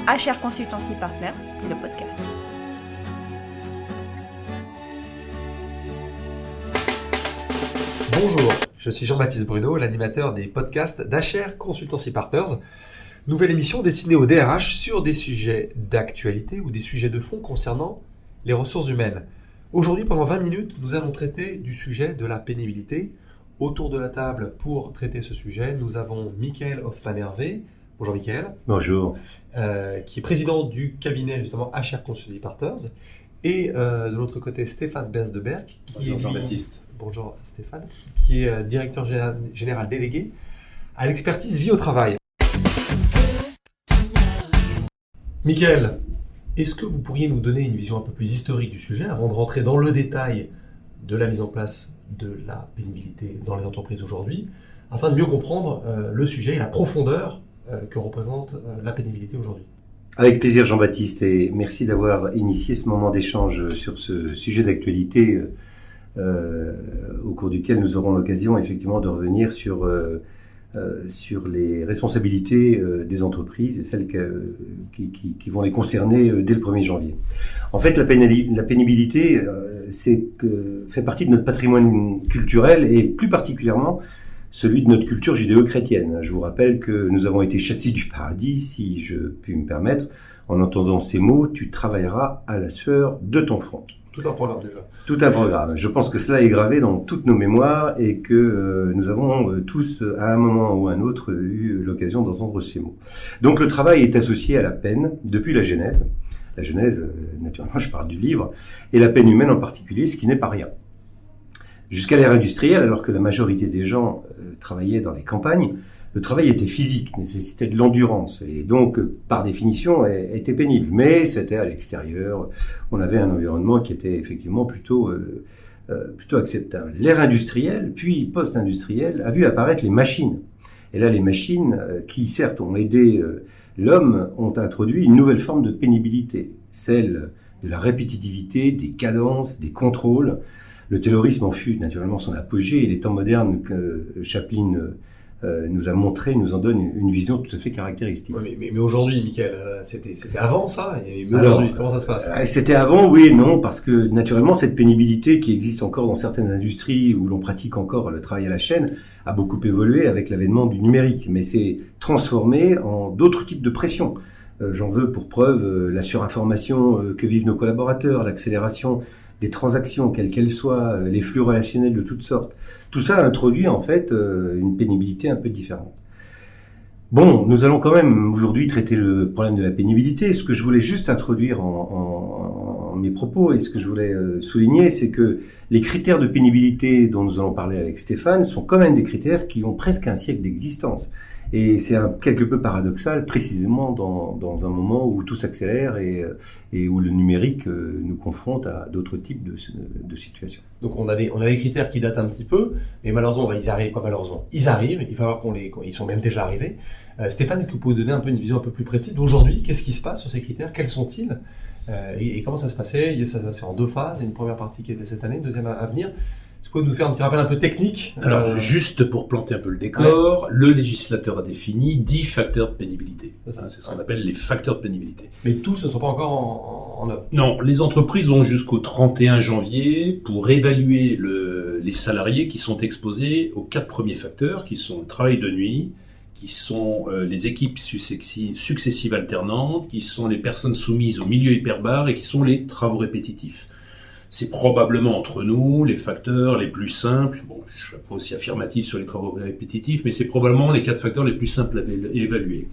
HR Consultancy Partners, le podcast. Bonjour, je suis Jean-Baptiste Bruno, l'animateur des podcasts d'HR Consultancy Partners. Nouvelle émission destinée aux DRH sur des sujets d'actualité ou des sujets de fond concernant les ressources humaines. Aujourd'hui, pendant 20 minutes, nous allons traiter du sujet de la pénibilité. Autour de la table, pour traiter ce sujet, nous avons Michael Hoffmann-Hervé. Bonjour Michael. Bonjour. Qui est président du cabinet justement HR Consultancy Partners. Et de l'autre côté, Stéphane Bersdeberg. Bonjour Jean-Baptiste. Bonjour Stéphane. Qui est directeur général délégué à l'expertise vie au travail. Michael, est-ce que vous pourriez nous donner une vision un peu plus historique du sujet avant de rentrer dans le détail de la mise en place de la pénibilité dans les entreprises aujourd'hui, afin de mieux comprendre le sujet et la profondeur que représente la pénibilité aujourd'hui? Avec plaisir Jean-Baptiste, et merci d'avoir initié ce moment d'échange sur ce sujet d'actualité au cours duquel nous aurons l'occasion effectivement de revenir sur les responsabilités des entreprises et celles qui vont les concerner dès le 1er janvier. En fait, la pénibilité fait partie de notre patrimoine culturel et plus particulièrement celui de notre culture judéo-chrétienne. Je vous rappelle que nous avons été chassés du paradis, si je puis me permettre, en entendant ces mots « Tu travailleras à la sueur de ton front ». Tout un programme déjà. Tout un programme. Je pense que cela est gravé dans toutes nos mémoires et que nous avons tous, à un moment ou à un autre, eu l'occasion d'entendre ces mots. Donc le travail est associé à la peine depuis la Genèse. La Genèse, naturellement, je parle du livre, et la peine humaine en particulier, ce qui n'est pas rien. Jusqu'à l'ère industrielle, alors que la majorité des gens travaillaient dans les campagnes, le travail était physique, nécessitait de l'endurance et donc, par définition, était pénible. Mais c'était à l'extérieur, on avait un environnement qui était effectivement plutôt acceptable. L'ère industrielle, puis post-industrielle, a vu apparaître les machines. Et là, les machines, qui certes ont aidé l'homme, ont introduit une nouvelle forme de pénibilité, celle de la répétitivité, des cadences, des contrôles. Le taylorisme en fut naturellement son apogée et les temps modernes que Chaplin nous a montré nous en donnent une vision tout à fait caractéristique. Ouais, mais aujourd'hui, Michael, c'était avant ça, et aujourd'hui, comment ça se passe? C'était avant, oui et non, parce que naturellement cette pénibilité qui existe encore dans certaines industries où l'on pratique encore le travail à la chaîne a beaucoup évolué avec l'avènement du numérique, mais c'est transformé en d'autres types de pressions. J'en veux pour preuve la surinformation que vivent nos collaborateurs, l'accélération des transactions, quelles qu'elles soient, les flux relationnels de toutes sortes. Tout ça introduit en fait une pénibilité un peu différente. Bon, nous allons quand même aujourd'hui traiter le problème de la pénibilité. Ce que je voulais juste introduire en mes propos et ce que je voulais souligner, c'est que les critères de pénibilité dont nous allons parler avec Stéphane sont quand même des critères qui ont presque un siècle d'existence. Et c'est quelque peu paradoxal, précisément dans un moment où tout s'accélère et où le numérique nous confronte à d'autres types de situations. Donc on a des critères qui datent un petit peu, mais malheureusement, ils arrivent. Ils arrivent, il va falloir ils sont même déjà arrivés. Stéphane, est-ce que vous pouvez donner un peu une vision un peu plus précise d'aujourd'hui? Qu'est-ce qui se passe sur ces critères? Quels sont-ils? Et comment ça se passait? Ça va se faire en deux phases. Il y a une première partie qui était cette année, une deuxième à venir. Est-ce que vous pouvez nous faire un petit rappel un peu technique? Alors, juste pour planter un peu le décor, ouais. Le législateur a défini 10 facteurs de pénibilité. C'est ce qu'on appelle les facteurs de pénibilité. Mais tous ne sont pas encore en œuvre. Non, les entreprises ont jusqu'au 31 janvier pour évaluer les salariés qui sont exposés aux 4 premiers facteurs, qui sont le travail de nuit, qui sont les équipes successives alternantes, qui sont les personnes soumises au milieu hyperbare et qui sont les travaux répétitifs. C'est probablement entre nous les facteurs les plus simples. Bon, je ne suis pas aussi affirmatif sur les travaux répétitifs, mais c'est probablement les 4 facteurs les plus simples à évaluer.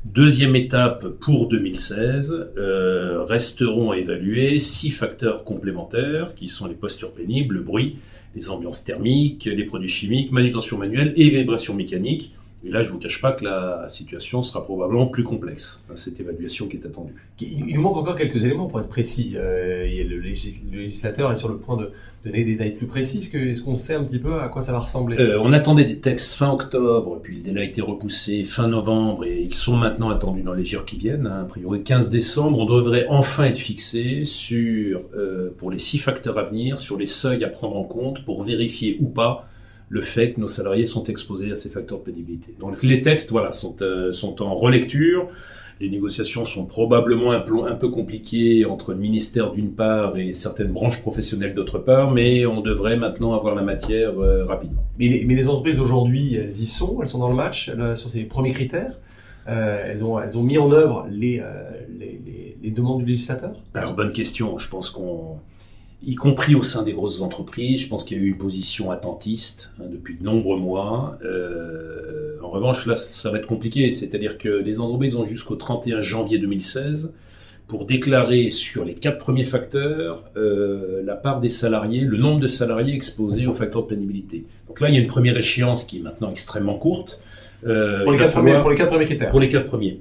Deuxième étape pour 2016, resteront à évaluer 6 facteurs complémentaires qui sont les postures pénibles, le bruit, les ambiances thermiques, les produits chimiques, manutention manuelle et vibrations mécaniques. Et là, je ne vous cache pas que la situation sera probablement plus complexe, cette évaluation qui est attendue. Il nous manque encore quelques éléments pour être précis. Le législateur est sur le point de donner des détails plus précis. Est-ce qu'on sait un petit peu à quoi ça va ressembler? On attendait des textes fin octobre, puis le délai a été repoussé fin novembre, et ils sont maintenant attendus dans les jours qui viennent. A priori, 15 décembre, on devrait enfin être fixé pour les 6 facteurs à venir, sur les seuils à prendre en compte pour vérifier ou pas le fait que nos salariés sont exposés à ces facteurs de pénibilité. Donc les textes sont en relecture. Les négociations sont probablement un peu compliquées entre le ministère d'une part et certaines branches professionnelles d'autre part, mais on devrait maintenant avoir la matière rapidement. Mais les entreprises aujourd'hui, elles sont dans le match sur ces premiers critères. Elles ont mis en œuvre les demandes du législateur. Alors bonne question, je pense y compris au sein des grosses entreprises, je pense qu'il y a eu une position attentiste depuis de nombreux mois. En revanche, là, ça va être compliqué. C'est-à-dire que les entreprises ont jusqu'au 31 janvier 2016 pour déclarer sur les 4 premiers facteurs la part des salariés, le nombre de salariés exposés aux facteurs de pénibilité. Donc là, il y a une première échéance qui est maintenant extrêmement courte. Pour les 4 premiers critères. Pour les 4 premiers.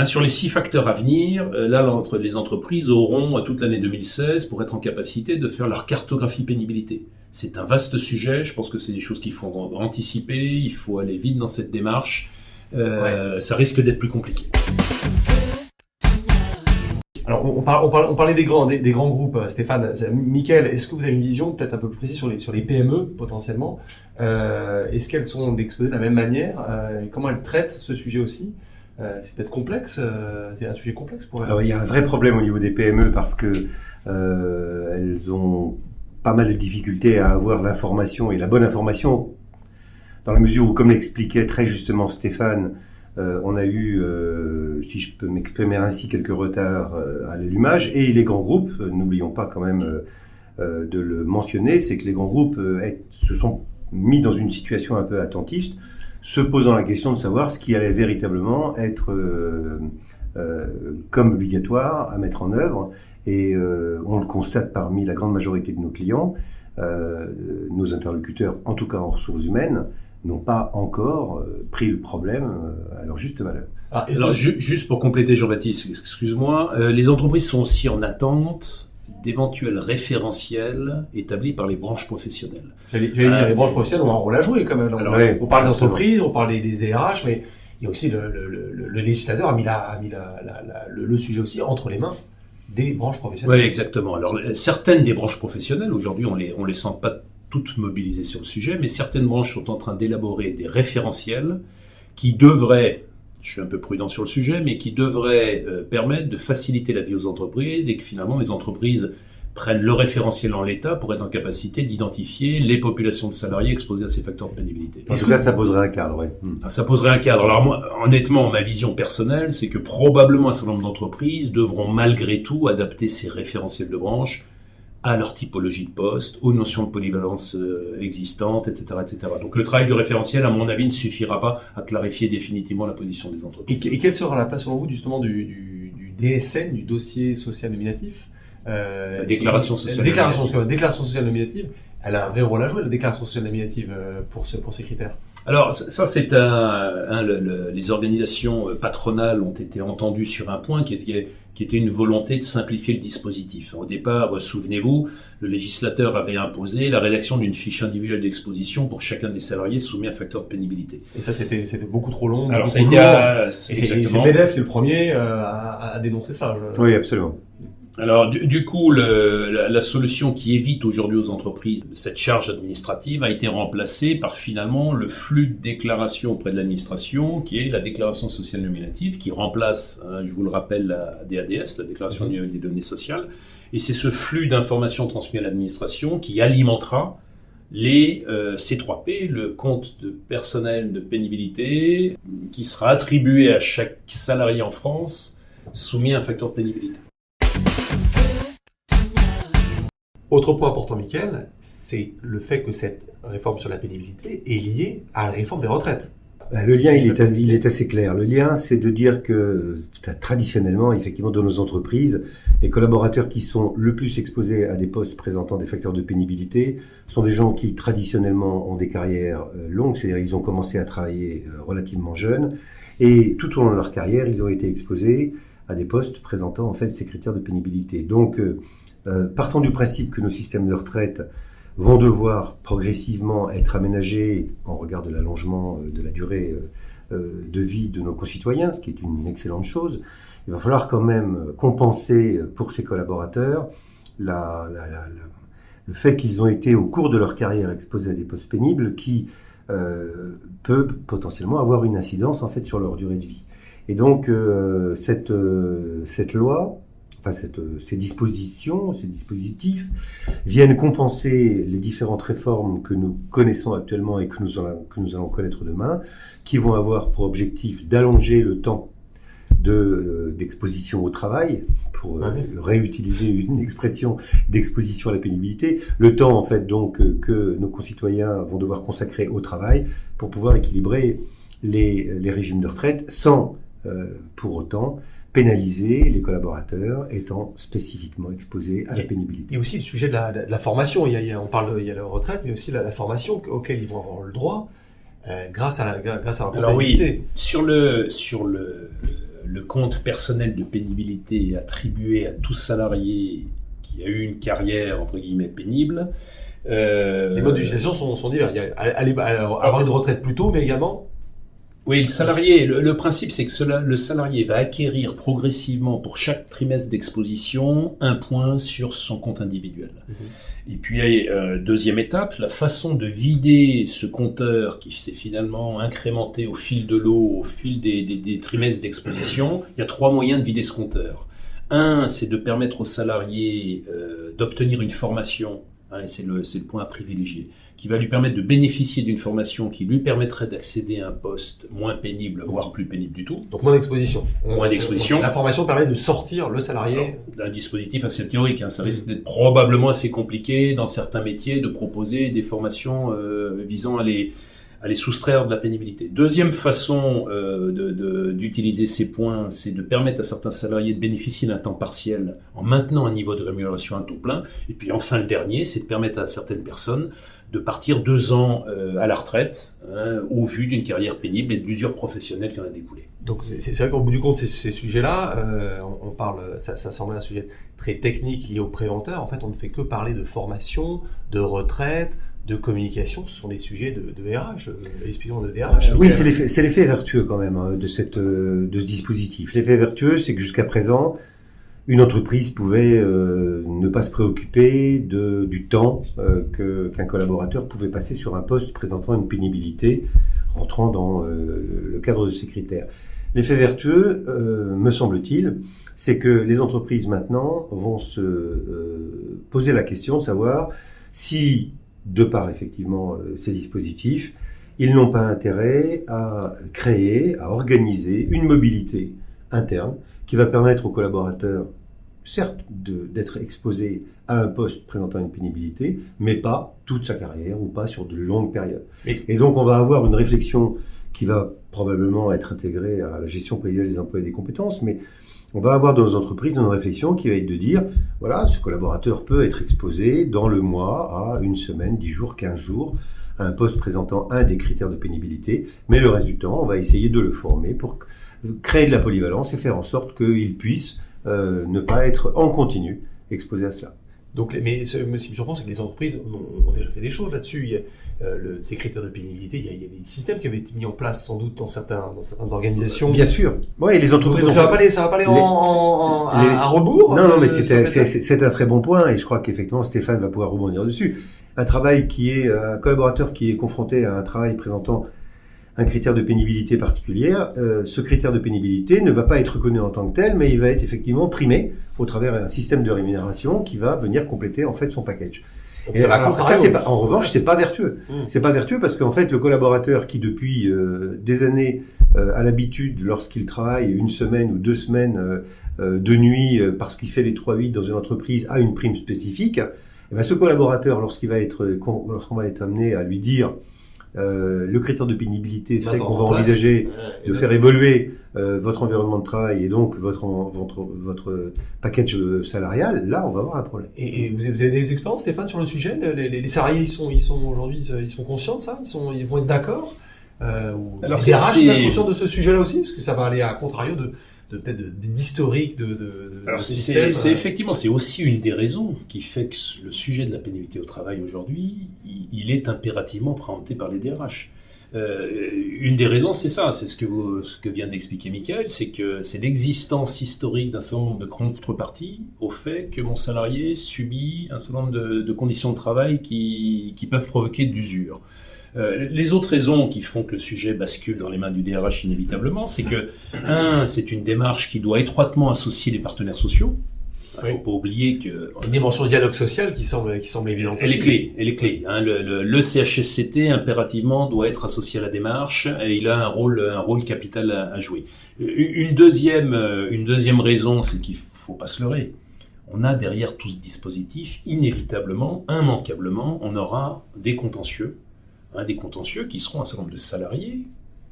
Sur les 6 facteurs à venir, les entreprises auront toute l'année 2016 pour être en capacité de faire leur cartographie pénibilité. C'est un vaste sujet, je pense que c'est des choses qu'il faut anticiper, il faut aller vite dans cette démarche. Ça risque d'être plus compliqué. Alors, on parlait des grands groupes, Stéphane. Mickaël, est-ce que vous avez une vision peut-être un peu plus précise sur les PME, potentiellement? Est-ce qu'elles sont exposées de la même manière? Comment elles traitent ce sujet aussi? C'est peut-être complexe, c'est un sujet complexe pour elles. Alors, il y a un vrai problème au niveau des PME parce que elles ont pas mal de difficultés à avoir l'information et la bonne information, dans la mesure où, comme l'expliquait très justement Stéphane, on a eu, si je peux m'exprimer ainsi, quelques retards à l'allumage. Et les grands groupes, n'oublions pas quand même de le mentionner, c'est que les grands groupes se sont mis dans une situation un peu attentiste, se posant la question de savoir ce qui allait véritablement être comme obligatoire à mettre en œuvre. Et on le constate parmi la grande majorité de nos clients, nos interlocuteurs, en tout cas en ressources humaines, n'ont pas encore pris le problème à leur juste valeur. Alors, juste pour compléter, Jean-Baptiste, excuse-moi, les entreprises sont aussi en attente d'éventuels référentiels établis par les branches professionnelles. J'allais dire, les branches professionnelles ont un rôle à jouer quand même. Alors, on parle d'entreprises, on parle des DRH, mais il y a aussi le législateur a mis le sujet aussi entre les mains des branches professionnelles. Oui, exactement. Alors, certaines des branches professionnelles, aujourd'hui, on les sent pas toutes mobilisées sur le sujet, mais certaines branches sont en train d'élaborer des référentiels qui devraient, je suis un peu prudent sur le sujet, mais qui devraient permettre de faciliter la vie aux entreprises et que finalement les entreprises prennent le référentiel en l'état pour être en capacité d'identifier les populations de salariés exposés à ces facteurs de pénibilité. En tout cas, ça poserait un cadre, oui. Ça poserait un cadre. Alors moi, honnêtement, ma vision personnelle, c'est que probablement un certain nombre d'entreprises devront malgré tout adapter ces référentiels de branche à leur typologie de poste, aux notions de polyvalence existantes, etc., etc. Donc le travail du référentiel, à mon avis, ne suffira pas à clarifier définitivement la position des entreprises. Et quelle sera la place, selon vous, justement, du DSN, du dossier social nominatif? La déclaration sociale nominative, elle a un vrai rôle à jouer, la déclaration sociale nominative, pour ces critères. Alors ça c'est les organisations patronales ont été entendues sur un point qui était une volonté de simplifier le dispositif. Au départ, souvenez-vous, le législateur avait imposé la rédaction d'une fiche individuelle d'exposition pour chacun des salariés soumis à facteur de pénibilité. Et ça c'était beaucoup trop long. Alors ça a été c'est le MEDEF qui est le premier à dénoncer ça. Oui, absolument. Alors du coup, la solution qui évite aujourd'hui aux entreprises cette charge administrative a été remplacée par finalement le flux de déclaration auprès de l'administration, qui est la déclaration sociale nominative, qui remplace, je vous le rappelle, la DADS, la déclaration annuelle des données sociales. Et c'est ce flux d'informations transmis à l'administration qui alimentera les C3P, le compte de personnel de pénibilité, qui sera attribué à chaque salarié en France soumis à un facteur de pénibilité. Autre point important, Mickaël, c'est le fait que cette réforme sur la pénibilité est liée à la réforme des retraites. Le lien, il est assez clair. Le lien, c'est de dire que traditionnellement, effectivement, dans nos entreprises, les collaborateurs qui sont le plus exposés à des postes présentant des facteurs de pénibilité sont des gens qui, traditionnellement, ont des carrières longues, c'est-à-dire ils ont commencé à travailler relativement jeunes, et tout au long de leur carrière, ils ont été exposés à des postes présentant en fait ces critères de pénibilité. Donc, partant du principe que nos systèmes de retraite vont devoir progressivement être aménagés en regard de l'allongement de la durée de vie de nos concitoyens, ce qui est une excellente chose, il va falloir quand même compenser pour ces collaborateurs le fait qu'ils ont été au cours de leur carrière exposés à des postes pénibles qui peut potentiellement avoir une incidence en fait sur leur durée de vie. Et donc cette loi, enfin ces dispositions, ces dispositifs viennent compenser les différentes réformes que nous connaissons actuellement et que nous allons connaître demain, qui vont avoir pour objectif d'allonger le temps d'exposition au travail, pour réutiliser une expression d'exposition à la pénibilité, le temps en fait donc que nos concitoyens vont devoir consacrer au travail pour pouvoir équilibrer les régimes de retraite sans pour autant pénaliser les collaborateurs étant spécifiquement exposés à la pénibilité. Et aussi le sujet de la formation. Il y a la retraite, mais aussi la formation auquel ils vont avoir le droit grâce à leur pénibilité. Oui, sur le compte personnel de pénibilité attribué à tout salarié qui a eu une carrière entre guillemets pénible. Les modes d'utilisation sont divers. Il y a avoir une retraite plus tôt, mais également. Oui, le salarié, le principe c'est que le salarié va acquérir progressivement pour chaque trimestre d'exposition un point sur son compte individuel. Et puis, deuxième étape, la façon de vider ce compteur qui s'est finalement incrémenté au fil de l'eau, au fil des trimestres d'exposition. Il y a 3 moyens de vider ce compteur. Un, c'est de permettre aux salariés d'obtenir une formation, et c'est le point à privilégier, qui va lui permettre de bénéficier d'une formation qui lui permettrait d'accéder à un poste moins pénible, voire plus pénible du tout. Donc moins d'exposition. Moins d'exposition. La formation permet de sortir le salarié d'un dispositif assez théorique. Ça risque d'être probablement assez compliqué dans certains métiers de proposer des formations visant à les soustraire de la pénibilité. Deuxième façon d'utiliser ces points, c'est de permettre à certains salariés de bénéficier d'un temps partiel en maintenant un niveau de rémunération à taux plein. Et puis enfin le dernier, c'est de permettre à certaines personnes de partir 2 ans à la retraite au vu d'une carrière pénible et de l'usure professionnelle qui en a découlé. Donc c'est vrai qu'au bout du compte, ces sujets-là, on parle, ça semble un sujet très technique lié aux préventeurs. En fait, on ne fait que parler de formation, de retraite, de communication. Ce sont des sujets de RH, expliquons de DRH. Oui, c'est l'effet vertueux quand même de ce dispositif. L'effet vertueux, c'est que jusqu'à présent, une entreprise pouvait ne pas se préoccuper du temps qu'un collaborateur pouvait passer sur un poste présentant une pénibilité rentrant dans le cadre de ces critères. L'effet vertueux, me semble-t-il, c'est que les entreprises maintenant vont se poser la question de savoir si, de par effectivement ces dispositifs, ils n'ont pas intérêt à créer, à organiser une mobilité interne qui va permettre aux collaborateurs, certes, d'être exposés à un poste présentant une pénibilité, mais pas toute sa carrière ou pas sur de longues périodes. Et donc, on va avoir une réflexion qui va probablement être intégrée à la gestion prévisionnelle des emplois et des compétences, mais on va avoir dans nos entreprises une réflexion qui va être de dire, voilà, ce collaborateur peut être exposé dans le mois à 1 semaine, 10 jours, 15 jours, à un poste présentant un des critères de pénibilité, mais le reste du temps, on va essayer de le former pour créer de la polyvalence et faire en sorte qu'il puisse ne pas être en continu exposé à cela. Donc, mais ce qui me surprend, c'est que les entreprises ont déjà fait des choses là-dessus. Il y a, ces critères de pénibilité, il y a des systèmes qui avaient été mis en place sans doute dans certaines organisations. Bien sûr. Oui, les entreprises. Donc ça va pas aller à rebours. Non, mais c'est un très bon point et je crois qu'effectivement Stéphane va pouvoir rebondir dessus. Un collaborateur qui est confronté à un travail présentant un critère de pénibilité particulière, ce critère de pénibilité ne va pas être reconnu en tant que tel, mais il va être effectivement primé au travers d'un système de rémunération qui va venir compléter en fait son package. Donc et en revanche, c'est pas vertueux. C'est pas vertueux parce qu'en fait, le collaborateur qui depuis des années a l'habitude, lorsqu'il travaille 1 semaine ou 2 semaines de nuit parce qu'il fait les 3/8 dans une entreprise, a une prime spécifique. Et ben, ce collaborateur, lorsqu'on va être amené à lui dire le critère de pénibilité fait qu'on va envisager de faire évoluer votre environnement de travail et donc votre package salarial, là on va avoir un problème. Et vous avez des expériences, Stéphane, sur le sujet? Les salariés, ils sont aujourd'hui, ils sont conscients de ça? Ils vont être d'accord? Alors les RH sont bien conscients de ce sujet-là aussi, parce que ça va aller à contrario d'historique Alors c'est effectivement, c'est aussi une des raisons qui fait que le sujet de la pénibilité au travail aujourd'hui, il est impérativement préempté par les DRH. Une des raisons, c'est ça, c'est ce que vient d'expliquer Mickaël, c'est que c'est l'existence historique d'un certain nombre de contreparties au fait que mon salarié subit un certain nombre de conditions de travail qui peuvent provoquer de l'usure. Les autres raisons qui font que le sujet bascule dans les mains du DRH inévitablement, c'est que, c'est une démarche qui doit étroitement associer les partenaires sociaux. Il ne faut pas oublier que... Une dimension dialogue social qui semble évidente aussi. Elle est clé. Le CHSCT, impérativement, doit être associé à la démarche et il a un rôle capital à jouer. Une deuxième raison, c'est qu'il ne faut pas se leurrer. On a derrière tout ce dispositif, inévitablement, immanquablement, on aura des contentieux qui seront un certain nombre de salariés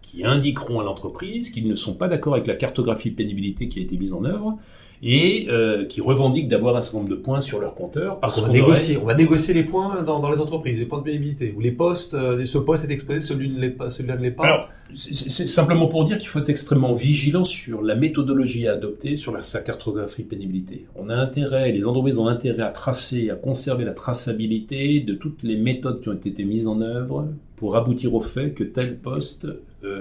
qui indiqueront à l'entreprise qu'ils ne sont pas d'accord avec la cartographie de pénibilité qui a été mise en œuvre et qui revendiquent d'avoir un certain nombre de points sur leur compteur. On va négocier les points dans les entreprises, les points de pénibilité, ou les postes, ce poste est exposé, celui-là ne l'est pas. Alors, c'est simplement pour dire qu'il faut être extrêmement vigilant sur la méthodologie à adopter sur sa cartographie de pénibilité. Les entreprises ont intérêt à conserver la traçabilité de toutes les méthodes qui ont été mises en œuvre pour aboutir au fait que tel poste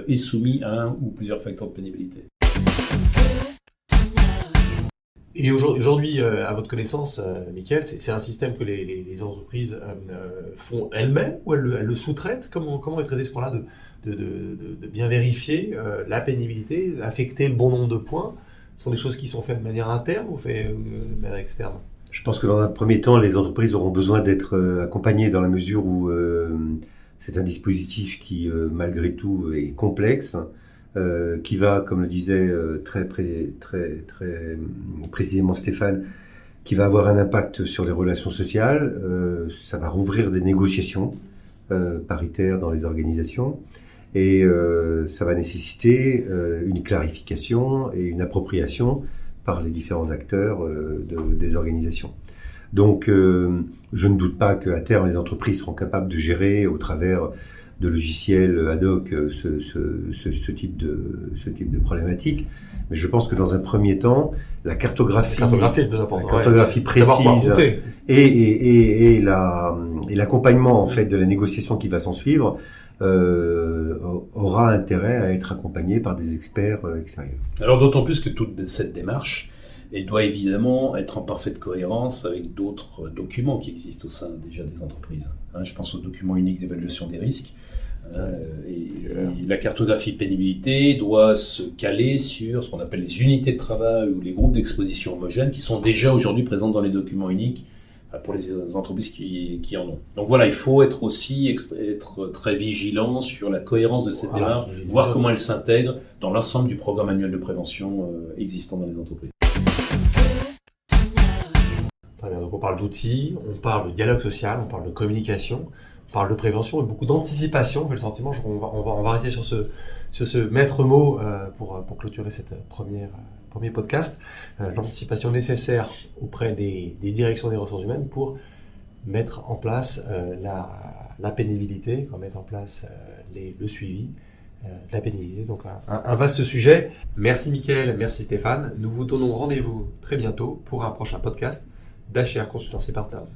est soumis à un ou plusieurs facteurs de pénibilité. Et aujourd'hui, à votre connaissance, Mickaël, c'est un système que les entreprises font elles-mêmes ou elles le sous-traitent? Comment est traité ce point-là de bien vérifier la pénibilité, affecter le bon nombre de points? Ce sont des choses qui sont faites de manière interne ou faites de manière externe? Je pense que dans un premier temps, les entreprises auront besoin d'être accompagnées dans la mesure où c'est un dispositif qui, malgré tout, est complexe. Qui va, comme le disait très précisément Stéphane, qui va avoir un impact sur les relations sociales. Ça va rouvrir des négociations paritaires dans les organisations et ça va nécessiter une clarification et une appropriation par les différents acteurs des organisations. Donc, je ne doute pas qu'à terme, les entreprises seront capables de gérer au travers de logiciels ad hoc ce type de problématique. Mais je pense que dans un premier temps, la cartographie est le plus important. La cartographie précise et l'accompagnement en fait de la négociation qui va s'en suivre aura intérêt à être accompagné par des experts extérieurs. Alors d'autant plus que toute cette démarche, elle doit évidemment être en parfaite cohérence avec d'autres documents qui existent au sein déjà des entreprises. Je pense au document unique d'évaluation des risques. La cartographie de pénibilité doit se caler sur ce qu'on appelle les unités de travail ou les groupes d'exposition homogènes qui sont déjà aujourd'hui présents dans les documents uniques pour les entreprises qui en ont. Donc voilà, il faut être très vigilant sur la cohérence de cette démarche, voir comment elle s'intègre dans l'ensemble du programme annuel de prévention existant dans les entreprises. Très bien, donc on parle d'outils, on parle de dialogue social, on parle de communication, on parle de prévention et beaucoup d'anticipation. J'ai le sentiment on va rester sur ce maître mot pour clôturer cette premier podcast. L'anticipation nécessaire auprès des directions des ressources humaines pour mettre en place la pénibilité, pour mettre en place le suivi de la pénibilité. Donc un vaste sujet. Merci Mickaël, merci Stéphane. Nous vous donnons rendez-vous très bientôt pour un prochain podcast d'HR Consultancy Partners.